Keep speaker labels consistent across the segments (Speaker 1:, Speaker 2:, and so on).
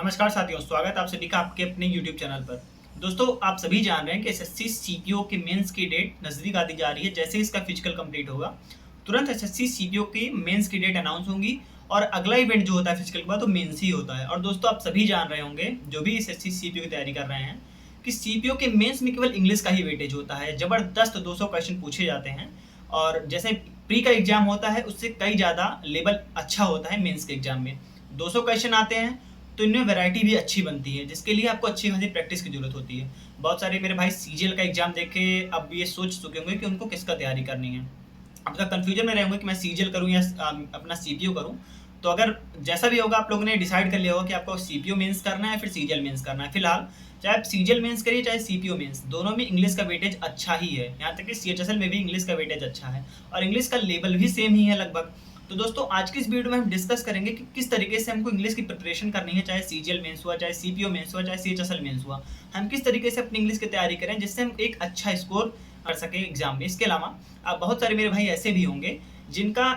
Speaker 1: नमस्कार साथियों, स्वागत है आप सभी का आपके अपने YouTube चैनल पर। दोस्तों, आप सभी जान रहे हैं कि एसएससी सीपीओ के मेंस की डेट नज़दीक आती जा रही है। जैसे ही इसका फिजिकल कंप्लीट होगा, तुरंत एसएससी सीपीओ की मेंस की डेट अनाउंस होंगी और अगला इवेंट जो होता है फिजिकल के बाद वो मेंस ही होता है। और दोस्तों, आप सभी जान रहे होंगे जो भी एसएससी सीपीओ की तैयारी कर रहे हैं कि सीपीओ के मेंस में केवल इंग्लिश का ही वेटेज होता है। ज़बरदस्त 200 क्वेश्चन पूछे जाते हैं और जैसे प्री का एग्जाम होता है उससे कई ज़्यादा लेवल अच्छा होता है मेंस के एग्जाम में। 200 क्वेश्चन आते हैं तो इनमें वैरायटी भी अच्छी बनती है, जिसके लिए आपको अच्छी खासी प्रैक्टिस की जरूरत होती है। बहुत सारे मेरे भाई सीजीएल का एग्जाम देखे अब ये सोच चुके होंगे कि उनको किसका तैयारी करनी है। अब तक कंफ्यूजन में रहेंगे कि मैं सीजीएल करूं या अपना सीपीओ करूं। तो अगर जैसा भी होगा, आप लोगों ने डिसाइड कर लिया होगा कि आपको सीपीओ मेंस करना है फिर सीजीएल मेंस करना है। फिलहाल चाहे आप सीजीएल मेंस करिए चाहे सीपीओ मेंस, दोनों में इंग्लिश का वेटेज अच्छा ही है। यहाँ तक कि सीएचएसएल में भी इंग्लिश का वेटेज अच्छा है और इंग्लिश का लेवल भी सेम ही है लगभग। तो दोस्तों, आज की इस वीडियो में हम डिस्कस करेंगे कि किस तरीके से हमको इंग्लिश की प्रिपरेशन करनी है, चाहे सीजीएल मेंस हुआ, चाहे सीपीओ मेंस हुआ, चाहे सीएचएसएल मेंस हुआ। हम किस तरीके से अपनी इंग्लिश की तैयारी करें जिससे हम एक अच्छा स्कोर कर सकें एग्जाम में। इसके अलावा बहुत सारे मेरे भाई ऐसे भी होंगे जिनका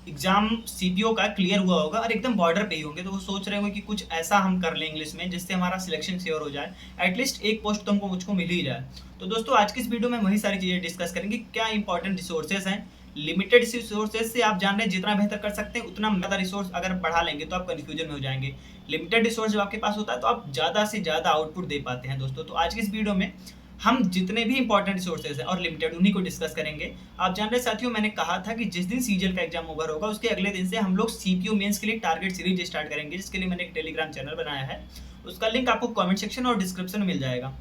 Speaker 1: एग्जाम सीपीओ का क्लियर हुआ होगा और एकदम बॉर्डर पे ही होंगे, तो वो सोच रहे होंगे कि कुछ ऐसा हम कर लें इंग्लिश में जिससे हमारा सिलेक्शन श्योर हो जाए, एटलीस्ट एक पोस्ट तो हमको मुझको मिल ही जाए। तो दोस्तों, आज की इस वीडियो में वही सारी चीज़ें डिस्कस करेंगे। क्या इंपॉर्टेंट रिसोर्सेज हैं, लिमिटेड रिसोर्सेज से आप जान रहे हैं जितना बेहतर कर सकते हैं उतना ज़्यादा रिसोर्स अगर बढ़ा लेंगे तो आप कन्फ्यूजन में हो जाएंगे। लिमिटेड रिसोर्स जब आपके पास होता है तो आप ज़्यादा से ज़्यादा आउटपुट दे पाते हैं दोस्तों। तो आज की इस वीडियो में हम जितने भी इंपॉर्टेंट रिसोर्सेज हैं और लिमिटेड उन्हीं को डिस्कस करेंगे। आप जान रहे साथियों, मैंने कहा था कि जिस दिन सीजीएल का एग्जाम ओवर होगा उसके अगले दिन से हम लोग सीपीओ मेंस के लिए टारगेट सीरीज स्टार्ट करेंगे, जिसके लिए मैंने एक टेलीग्राम चैनल बनाया है। उसका लिंक आपको कमेंट सेक्शन और डिस्क्रिप्शन में मिल जाएगा।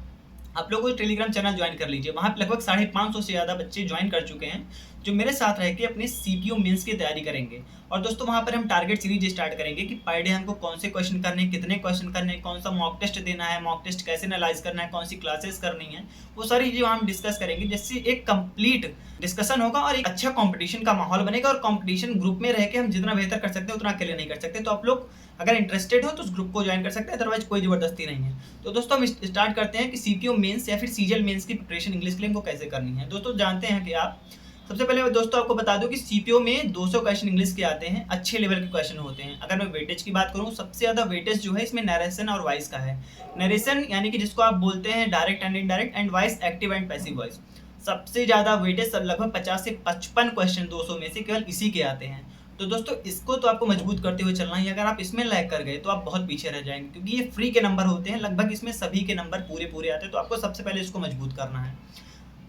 Speaker 1: आप लोग टेलीग्राम चैनल ज्वाइन कर लीजिए। वहाँ पे लगभग 550 से ज़्यादा बच्चे ज्वाइन कर चुके हैं जो मेरे साथ रह के अपने सीपीओ मेंस की तैयारी करेंगे। और दोस्तों, वहाँ पर हम टारगेट सीरीज स्टार्ट करेंगे कि पर डे हमको कौन से क्वेश्चन करने हैं, कितने क्वेश्चन करने हैं, कौन सा मॉक टेस्ट देना है, मॉक टेस्ट कैसे एनालाइज करना है, कौन सी क्लासेस करनी है, वो सारी चीज़ें हम डिस्कस करेंगे, जिससे एक कंप्लीट डिस्कशन होगा और एक अच्छा कंपटीशन का माहौल बनेगा। और कंपटीशन ग्रुप में रह के हम जितना बेहतर कर सकते हैं उतना अकेले नहीं कर सकते। तो आप लोग अगर इंटरेस्टेड हो तो उस ग्रुप को ज्वाइन कर सकते हैं, अदरवाइज कोई जबरदस्ती नहीं है। तो दोस्तों, हम स्टार्ट करते हैं कि सीपीओ मेंस या फिर सीजीएल मेंस की प्रिपरेशन इंग्लिश के लिए हमको कैसे करनी है। दोस्तों, जानते हैं कि आप सबसे पहले दोस्तों आपको बता दूं कि सीपीओ में 200 क्वेश्चन इंग्लिश के आते हैं, अच्छे लेवल के क्वेश्चन होते हैं। अगर मैं वेटेज की बात करूं, सबसे ज़्यादा वेटेज जो है इसमें नरेशन और वॉइस का है। नरेशन यानी कि जिसको आप बोलते हैं direct and indirect, and voice active and passive voice. सबसे ज़्यादा वेटेज लगभग 50 से 55 क्वेश्चन 200 में से केवल इसी के आते हैं। तो दोस्तों, इसको तो आपको मजबूत करते हुए चलना ही। अगर आप इसमें लैग कर गए तो आप बहुत पीछे रह जाएंगे, क्योंकि ये फ्री के नंबर होते हैं, लगभग इसमें सभी के नंबर पूरे पूरे आते हैं। तो आपको सबसे पहले इसको मजबूत करना है।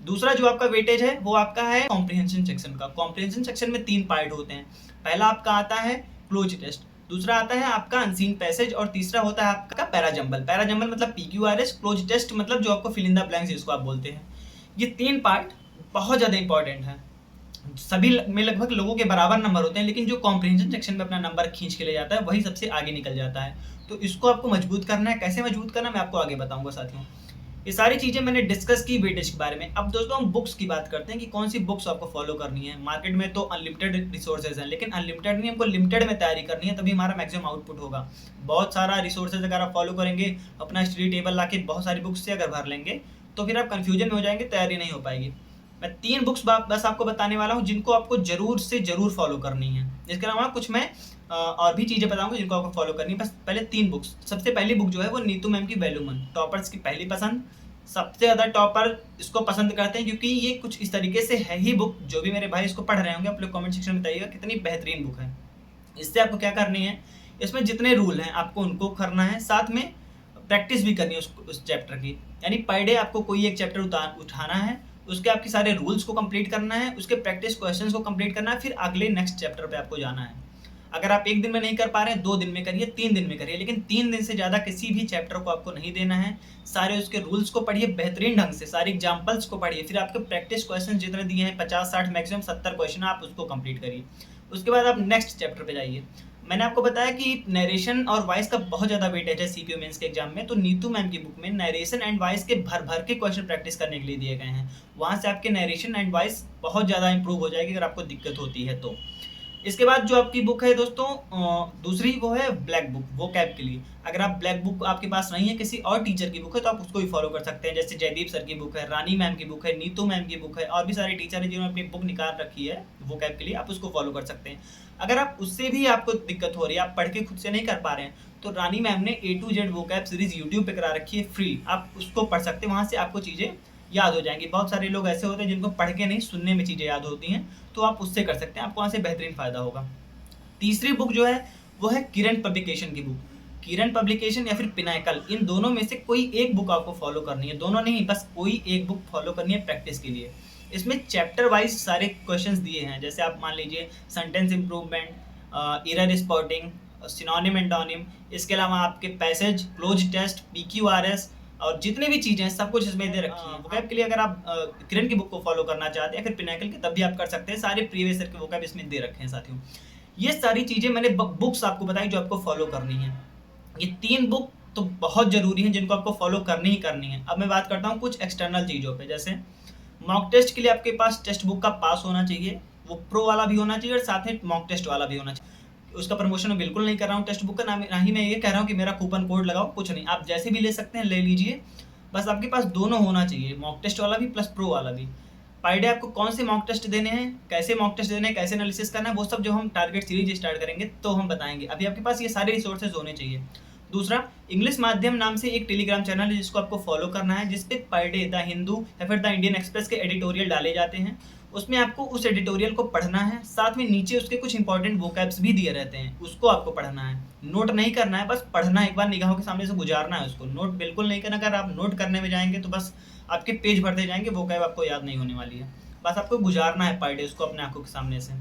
Speaker 1: दूसरा जो आपका वेटेज है वो आपका है कॉम्प्रिहेंशन सेक्शन का। कॉम्प्रिहेंशन सेक्शन में 3 पार्ट होते हैं। पहला आपका आता है क्लोज टेस्ट, दूसरा आता है आपका अनसीन पैसेज और तीसरा होता है आपका पैराजंबल। पैराजंबल मतलब पीक्यूआरएस, क्लोज टेस्ट मतलब जो आपको फिल इन द ब्लैंक्स जिसको आप बोलते हैं। ये 3 पार्ट बहुत ज़्यादा इंपॉर्टेंट है। सभी में लगभग लोगों के बराबर नंबर होते हैं, लेकिन जो कॉम्प्रिहेंशन सेक्शन में अपना नंबर खींच के ले जाता है वही सबसे आगे निकल जाता है। तो इसको आपको मजबूत करना है। कैसे मजबूत करना है मैं आपको आगे बताऊंगा साथियों। ये सारी चीज़ें मैंने डिस्कस की वेटेज के बारे में। अब दोस्तों, हम बुक्स की बात करते हैं कि कौन सी बुक्स आपको फॉलो करनी है। मार्केट में तो अनलिमिटेड रिसोर्सेज हैं, लेकिन अनलिमिटेड नहीं, हमको लिमिटेड में तैयारी करनी है, तभी हमारा मैक्सिमम आउटपुट होगा। बहुत सारा रिसोर्सेज अगर आप फॉलो करेंगे, अपना स्टडी टेबल ला के बहुत सारी बुक्स से अगर भर लेंगे तो फिर आप कन्फ्यूजन में हो जाएंगे, तैयारी नहीं हो पाएगी। मैं 3 बुक्स बस आपको बताने वाला हूँ जिनको आपको जरूर से जरूर फॉलो करनी है। इसके अलावा कुछ मैं और भी चीज़ें बताऊंगा जिनको आपको फॉलो करनी है। बस पहले 3 बुक्स। सबसे पहली बुक जो है वो नीतू मैम की वैल्यू मन, टॉपर्स की पहली पसंद। सबसे ज़्यादा टॉपर इसको पसंद करते हैं क्योंकि ये कुछ इस तरीके से है ही बुक। जो भी मेरे भाई इसको पढ़ रहे होंगे, आप लोग कमेंट सेक्शन में बताइएगा कितनी बेहतरीन बुक है। इससे आपको क्या करनी है, इसमें जितने रूल हैं आपको उनको करना है, साथ में प्रैक्टिस भी करनी है उस चैप्टर की। यानी पर डे आपको कोई एक चैप्टर उठाना है, उसके आपके सारे रूल्स को कंप्लीट करना है, उसके प्रैक्टिस क्वेश्चंस को कंप्लीट करना है, फिर अगले नेक्स्ट चैप्टर पे आपको जाना है। अगर आप 1 दिन में नहीं कर पा रहे हैं, 2 दिन में करिए, 3 दिन में करिए, लेकिन 3 दिन से ज़्यादा किसी भी चैप्टर को आपको नहीं देना है। सारे उसके रूल्स को पढ़िए बेहतरीन ढंग से, सारे एग्जाम्पल्स को पढ़िए, फिर आपके प्रैक्टिस क्वेश्चन जितने दिए हैं 50-60 मैक्सिमम 70 क्वेश्चन आप उसको कंप्लीट करिए। उसके बाद आप नेक्स्ट चैप्टर पे जाइए। मैंने आपको बताया कि नरेशन और वॉइस का बहुत ज़्यादा वेटेज है सीपीओ मेंस के एग्जाम में। तो नीतू मैम की बुक में नरेशन एंड वॉइस के भर भर के क्वेश्चन प्रैक्टिस करने के लिए दिए गए हैं। वहाँ से आपके नरेशन एंड वॉइस बहुत ज़्यादा इंप्रूव हो जाएगी अगर आपको दिक्कत होती है तो। इसके बाद जो आपकी बुक है दोस्तों दूसरी वो है ब्लैक बुक वोकैब के लिए। अगर आप ब्लैक बुक आपके पास नहीं है, किसी और टीचर की बुक है, तो आप उसको भी फॉलो कर सकते हैं। जैसे जयदीप सर की बुक है, रानी मैम की बुक है, नीतू मैम की बुक है, और भी सारे टीचर हैं जिन्होंने अपनी बुक निकाल रखी है वोकैब के लिए, आप उसको फॉलो कर सकते हैं। अगर आप उससे भी आपको दिक्कत हो रही है, आप पढ़ के खुद से नहीं कर पा रहे हैं, तो रानी मैम ने A to Z vocab series YouTube पे करा रखी है फ्री, आप उसको पढ़ सकते हैं। वहाँ से आपको चीज़ें याद हो जाएंगी। बहुत सारे लोग ऐसे होते हैं जिनको पढ़ के नहीं, सुनने में चीज़ें याद होती हैं, तो आप उससे कर सकते हैं, आपको वहाँ से बेहतरीन फ़ायदा होगा। तीसरी बुक जो है वो है किरण पब्लिकेशन की बुक। किरण पब्लिकेशन या फिर पिनाकल, इन दोनों में से कोई एक बुक आपको फॉलो करनी है। दोनों नहीं, बस कोई एक बुक फॉलो करनी है प्रैक्टिस के लिए। इसमें चैप्टर वाइज सारे क्वेश्चंस दिए हैं। जैसे आप मान लीजिए sentence improvement, error spotting, synonym antonym, इसके अलावा आपके पैसेज, क्लोज टेस्ट, PQRS और जितने भी चीज़ें हैं सब कुछ इसमें दे रखी है। वोकैब के लिए अगर आप किरण की बुक को फॉलो करना चाहते हैं या फिर पिनाकल की, तब भी आप कर सकते हैं। सारे प्रीवियस ईयर के वोकैब इसमें दे रखे हैं साथियों। ये सारी चीज़ें मैंने बुक्स आपको बताई जो आपको फॉलो करनी है। ये 3 बुक तो बहुत ज़रूरी हैं जिनको आपको फॉलो करनी ही करनी है। अब मैं बात करता हूँ कुछ एक्सटर्नल चीज़ों पे। जैसे मॉक टेस्ट के लिए आपके पास टेक्स्ट बुक का पास होना चाहिए, वो प्रो वाला भी होना चाहिए और साथ में मॉक टेस्ट वाला भी होना चाहिए। उसका प्रमोशन मैं बिल्कुल नहीं कर रहा हूँ टेक्स्ट बुक का, ना ही मैं ये कह रहा हूँ कि मेरा कूपन कोड लगाओ, कुछ नहीं। आप जैसे भी ले सकते हैं, ले लीजिए, बस आपके पास दोनों होना चाहिए, मॉक टेस्ट वाला भी प्लस प्रो वाला भी। पर डे आपको कौन से मॉक टेस्ट देने हैं, कैसे मॉक टेस्ट देने हैं, कैसे एनालिसिस करना है, वो सब जो हम टारगेट सीरीज स्टार्ट करेंगे तो हम बताएंगे। अभी आपके पास ये सारे रिसोर्सेज होने चाहिए। दूसरा, इंग्लिश माध्यम नाम से एक टेलीग्राम चैनल है जिसको आपको फॉलो करना है, जिसपे पर डे द हिंदू या फिर द इंडियन एक्सप्रेस के एडिटोरियल डाले जाते हैं। उसमें आपको उस एडिटोरियल को पढ़ना है, साथ में नीचे उसके कुछ इंपॉर्टेंट वोकैब्स भी दिए रहते हैं, उसको आपको पढ़ना है। नोट नहीं करना है, बस पढ़ना है, एक बार निगाहों के सामने से गुजारना है उसको। नोट बिल्कुल नहीं करना। अगर आप नोट करने में जाएंगे तो बस आपके पेज भरते जाएंगे, वोकैब आपको याद नहीं होने वाली है। बस आपको गुजारना है पर डे उसको अपने आंखों के सामने से।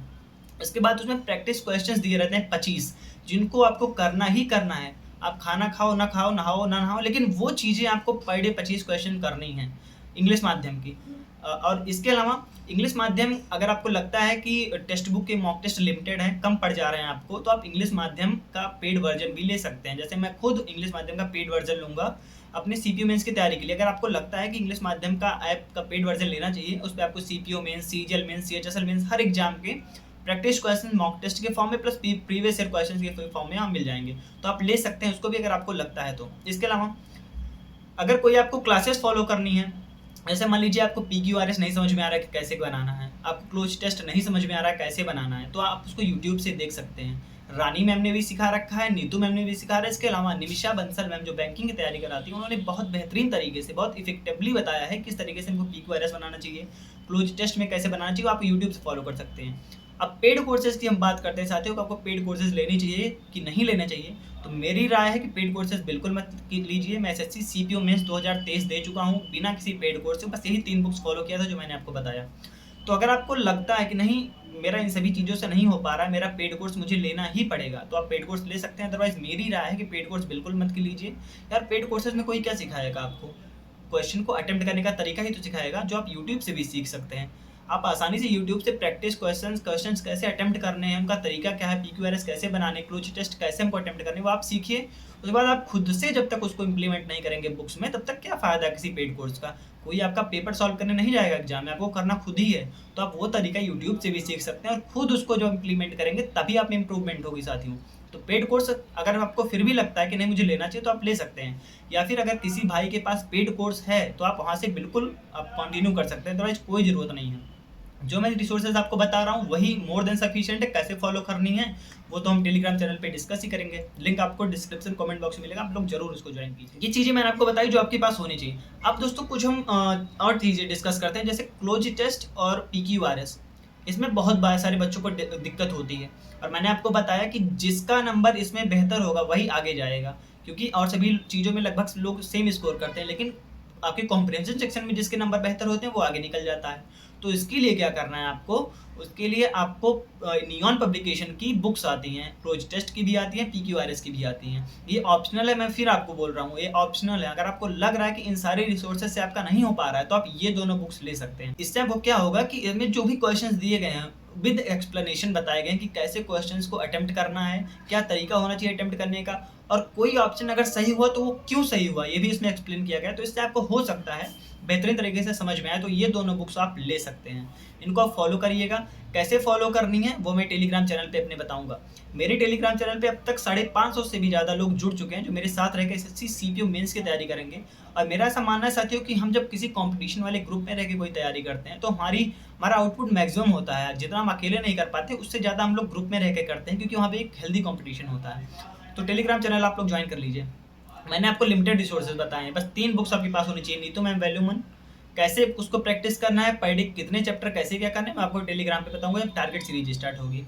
Speaker 1: इसके बाद उसमें प्रैक्टिस क्वेश्चंस दिए रहते हैं 25, जिनको आपको करना ही करना है। आप खाना खाओ ना खाओ, नहाओ ना नहाओ, लेकिन वो चीज़ें आपको पर डे 25 क्वेश्चन करनी है इंग्लिश माध्यम की। और इसके अलावा इंग्लिश माध्यम, अगर आपको लगता है कि टेक्स्ट बुक के मॉक टेस्ट लिमिटेड हैं, कम पड़ जा रहे हैं आपको, तो आप इंग्लिश माध्यम का पेड वर्जन भी ले सकते हैं। जैसे मैं खुद इंग्लिश माध्यम का पेड वर्जन लूँगा अपने CPO मेंस की तैयारी के लिए। अगर आपको लगता है कि इंग्लिश माध्यम का ऐप का पेड वर्जन लेना चाहिए, उस पर आपको CPO mains, CGL mains, CHSL mains हर एग्जाम के प्रैक्टिस क्वेश्चन मॉक टेस्ट के फॉर्म में प्लस प्रीवियस ईयर क्वेश्चन के फॉर्म में आप मिल जाएंगे, तो आप ले सकते हैं उसको भी अगर आपको लगता है तो। इसके अलावा अगर कोई आपको क्लासेस फॉलो करनी है, जैसे मान लीजिए आपको PQRS नहीं समझ में आ रहा है कि कैसे बनाना है, आपको क्लोज टेस्ट नहीं समझ में आ रहा है कैसे बनाना है, तो आप उसको यूट्यूब से देख सकते हैं। रानी मैम ने भी सिखा रखा है, नीतू मैम ने भी सिखा रहा है। इसके अलावा निमिषा बंसल मैम जो बैंकिंग की तैयारी कराती है, उन्होंने बहुत बेहतरीन तरीके से, बहुत इफेक्टिवली बताया है किस तरीके से हमको PQRS बनाना चाहिए, क्लोज टेस्ट में कैसे बनाना चाहिए, आप यूट्यूब से फॉलो कर सकते हैं। अब पेड कोर्सेज की हम बात करते हैं साथियों, आपको पेड कोर्सेज लेनी चाहिए कि नहीं लेने चाहिए, तो मेरी राय है कि पेड कोर्सेज बिल्कुल मत लीजिए। मैं SSC CPO मेंस 2023 दे चुका हूँ बिना किसी पेड कोर्स से, बस यही 3 बुक्स फॉलो किया था जो मैंने आपको बताया। तो अगर आपको लगता है कि नहीं मेरा इन सभी चीज़ों से नहीं हो पा रहा है, मेरा पेड कोर्स मुझे लेना ही पड़ेगा, तो आप पेड कोर्स ले सकते हैं। अदरवाइज मेरी राय है कि पेड कोर्स बिल्कुल मत लीजिए। यार पेड कोर्सेज में कोई क्या सिखाएगा आपको, क्वेश्चन को अटेम्प्ट करने का तरीका ही तो सिखाएगा, जो आप यूट्यूब से भी सीख सकते हैं। आप आसानी से यूट्यूब से प्रैक्टिस क्वेश्चंस कैसे अटेम्प्ट करने हैं, उनका तरीका क्या है, PQRS कैसे बनाने, क्लोज टेस्ट कैसे हमको अटेम्प्ट करने, वो आप सीखिए। उसके बाद आप खुद से जब तक उसको इम्प्लीमेंट नहीं करेंगे बुक्स में, तब तक क्या फ़ायदा किसी पेड कोर्स का। कोई आपका पेपर सॉल्व करने नहीं जाएगा एग्जाम में, आपको करना खुद ही है। तो आप वो तरीका यूट्यूब से भी सीख सकते हैं और खुद उसको जब इम्प्लीमेंट करेंगे तभी आप में इम्प्रूवमेंट होगी साथियों। तो पेड कोर्स अगर आपको फिर भी लगता है कि नहीं मुझे लेना चाहिए, तो आप ले सकते हैं। या फिर अगर किसी भाई के पास पेड कोर्स है तो आप वहाँ से बिल्कुल आप कंटिन्यू कर सकते हैं, अदरवाइज कोई ज़रूरत नहीं है। जो मैं रिसोर्सेज आपको बता रहा हूँ वही मोर देन सफिशिएंट है। कैसे फॉलो करनी है वो तो हम टेलीग्राम चैनल पे डिस्कस ही करेंगे, लिंक आपको डिस्क्रिप्शन कमेंट बॉक्स में मिलेगा, आप लोग जरूर उसको ज्वाइन कीजिए। ये चीज़ें मैंने आपको बताई जो आपके पास होनी चाहिए। अब दोस्तों कुछ हम और चीज़ें डिस्कस करते हैं, जैसे क्लोज टेस्ट और PQRS। इसमें बहुत सारे बच्चों को दिक्कत होती है, और मैंने आपको बताया कि जिसका नंबर इसमें बेहतर होगा वही आगे जाएगा, क्योंकि और सभी चीज़ों में लगभग लोग सेम स्कोर करते हैं, लेकिन आपके कॉम्प्रिहेंशन सेक्शन में जिसके नंबर बेहतर होते हैं वो आगे निकल जाता है। तो इसके लिए क्या करना है आपको, उसके लिए आपको नियॉन पब्लिकेशन की बुक्स आती हैं, क्लोज टेस्ट की भी आती हैं, PQRS की भी आती हैं। ये ऑप्शनल है, मैं फिर आपको बोल रहा हूँ ये ऑप्शनल है। अगर आपको लग रहा है कि इन सारे रिसोर्सेज से आपका नहीं हो पा रहा है, तो आप ये दोनों बुक्स ले सकते हैं। इससे आपको क्या होगा कि इसमें जो भी क्वेश्चंस दिए गए हैं विद एक्सप्लेनेशन बताए गए हैं कि कैसे क्वेश्चंस को अटेम्प्ट करना है, क्या तरीका होना चाहिए अटेम्प्ट करने का, और कोई ऑप्शन अगर सही हुआ तो वो क्यों सही हुआ ये भी इसमें एक्सप्लेन किया गया है। तो इससे आपको हो सकता है बेहतरीन तरीके से समझ में आए। तो ये दोनों बुक्स आप ले सकते हैं, इनको आप फॉलो करिएगा। कैसे फॉलो करनी है वो मैं टेलीग्राम चैनल पे अपने बताऊंगा। मेरे टेलीग्राम चैनल पे अब तक 550 से भी ज़्यादा लोग जुड़ चुके हैं जो मेरे साथ रह के एसएससी सीपीओ मेंस की तैयारी करेंगे। और मेरा ऐसा मानना है साथियों कि हम जब किसी कंपटीशन वाले ग्रुप में रह के कोई तैयारी करते हैं तो हमारा आउटपुट मैक्सिमम होता है। जितना हम अकेले नहीं कर पाते उससे ज़्यादा हम लोग ग्रुप में रह के करते हैं, क्योंकि वहाँ पे एक हेल्दी कॉम्पिटिशन होता है। तो टेलीग्राम चैनल आप लोग ज्वाइन कर लीजिए। मैंने आपको लिमिटेड रिसोर्सेज बताए हैं, बस 3 बुक्स आपके पास होनी चाहिए। नीतू मैम वैल्यू वन, कैसे उसको प्रैक्टिस करना है, पर डे कितने चैप्टर कैसे क्या करना है, मैं आपको टेलीग्राम पे बताऊंगा जब टारगेट सीरीज स्टार्ट होगी।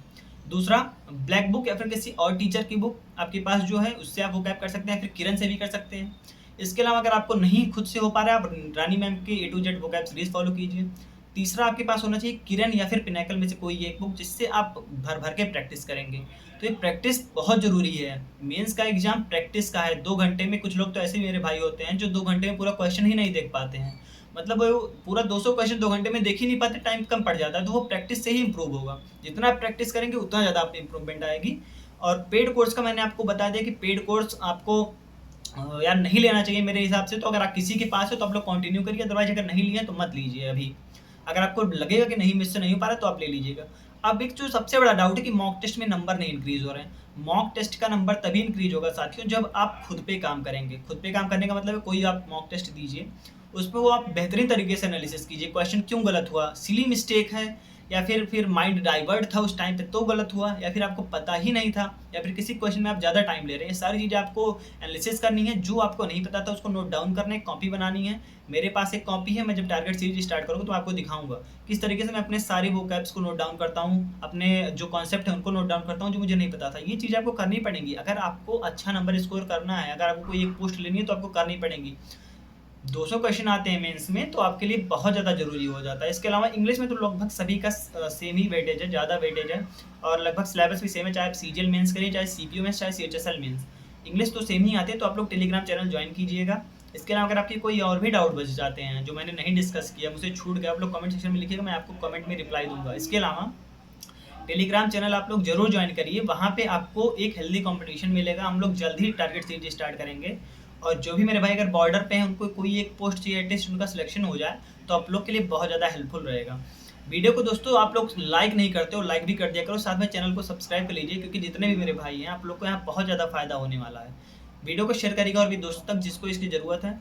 Speaker 1: दूसरा, ब्लैक बुक या फिर किसी और टीचर की बुक आपके पास जो है उससे आप वो कैप कर सकते हैं, फिर किरण से भी कर सकते हैं। इसके अलावा अगर आपको नहीं खुद से हो पा रहा है, आप रानी मैम के A to Z वो कैप सीरीज फॉलो कीजिए। तीसरा, आपके पास होना चाहिए किरण या फिर पिनाकल में से कोई एक बुक, जिससे आप भर भर के प्रैक्टिस करेंगे। तो ये प्रैक्टिस बहुत ज़रूरी है। मेंस का एग्जाम प्रैक्टिस का है। 2 घंटे में, कुछ लोग तो ऐसे मेरे भाई होते हैं जो 2 घंटे में पूरा क्वेश्चन ही नहीं देख पाते हैं, मतलब वो पूरा 200 क्वेश्चन 2 घंटे में देख ही नहीं पाते, टाइम कम पड़ जाता है। तो वो प्रैक्टिस से ही इंप्रूव होगा। जितना आप प्रैक्टिस करेंगे उतना ज़्यादा आप इंप्रूवमेंट आएगी। और पेड कोर्स का मैंने आपको बता दिया कि पेड कोर्स आपको यार नहीं लेना चाहिए मेरे हिसाब से। तो अगर आप किसी के पास है तो आप लोग कंटिन्यू करिए, अदरवाइज अगर नहीं लिए तो मत लीजिए अभी। अगर आपको लगेगा कि नहीं, मुझसे नहीं हो पा रहा तो आप ले लीजिएगा। अब एक जो सबसे बड़ा डाउट है कि मॉक टेस्ट में नंबर नहीं इंक्रीज हो रहे हैं। मॉक टेस्ट का नंबर तभी इंक्रीज होगा साथियों जब आप खुद पे काम करेंगे। खुद पे काम करने का मतलब है कोई आप मॉक टेस्ट दीजिए, उसमें वो आप बेहतरीन तरीके से एनालिसिस कीजिए, क्वेश्चन क्यों गलत हुआ, सिली मिस्टेक है या फिर माइंड डाइवर्ट था उस टाइम पे तो गलत हुआ, या फिर आपको पता ही नहीं था, या फिर किसी क्वेश्चन में आप ज़्यादा टाइम ले रहे हैं। ये सारी चीज़ें आपको एनालिसिस करनी है। जो आपको नहीं पता था उसको नोट डाउन करना है, कॉपी बनानी है। मेरे पास एक कॉपी है, मैं जब टारगेट सीरीज स्टार्ट करूँगा तो आपको दिखाऊंगा किस तरीके से मैं अपने सारे वोकैब्स को नोट डाउन करता हूँ, अपने जो कॉन्सेप्ट है उनको नोट डाउन करता हूँ जो मुझे नहीं पता था। ये चीज़ आपको करनी पड़ेंगी अगर आपको अच्छा नंबर स्कोर करना है। अगर आपको कोई एक पोस्ट लेनी है तो आपको करनी पड़ेंगी। 200 क्वेश्चन आते हैं मेंस में, तो आपके लिए बहुत ज़्यादा जरूरी हो जाता है। इसके अलावा इंग्लिश में तो लगभग सभी का सेम ही वेटेज है, ज़्यादा वेटेज है, और लगभग सिलेबस भी सेम है, चाहे आप सीजीएल मेंस करिए, चाहे सीपीओ मेंस, चाहे सीएचएसएल मेंस। इंग्लिश तो सेम ही आते हैं। तो आप लोग टेलीग्राम चैनल ज्वाइन कीजिएगा। इसके अलावा अगर आपके कोई और भी डाउट बच जाते हैं जो मैंने नहीं डिस्कस किया, मुझसे छूट गया, आप लोग कमेंट सेक्शन में लिखिएगा, मैं आपको कमेंट में रिप्लाई दूंगा। इसके अलावा टेलीग्राम चैनल आप लोग जरूर ज्वाइन करिए, वहाँ पे आपको एक हेल्दी कंपटीशन मिलेगा। हम लोग जल्द ही टारगेट सीरीज स्टार्ट करेंगे, और जो भी मेरे भाई अगर बॉर्डर पे हैं उनको कोई एक पोस्ट चाहिए, एटलीस्ट उनका सिलेक्शन हो जाए तो आप लोग के लिए बहुत ज़्यादा हेल्पफुल रहेगा। वीडियो को दोस्तों आप लोग लाइक नहीं करते हो, लाइक भी कर दिया करो, साथ में चैनल को सब्सक्राइब कर लीजिए, क्योंकि जितने भी मेरे भाई हैं आप लोग को यहाँ बहुत ज़्यादा फायदा होने वाला है। वीडियो को शेयर करिएगा और भी दोस्तों तक जिसको इसकी ज़रूरत है।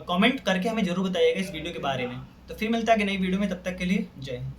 Speaker 1: कमेंट करके हमें जरूर बताइएगा इस वीडियो के बारे में। तो फिर मिलता है कि नई वीडियो में, तब तक के लिए जय हिंद।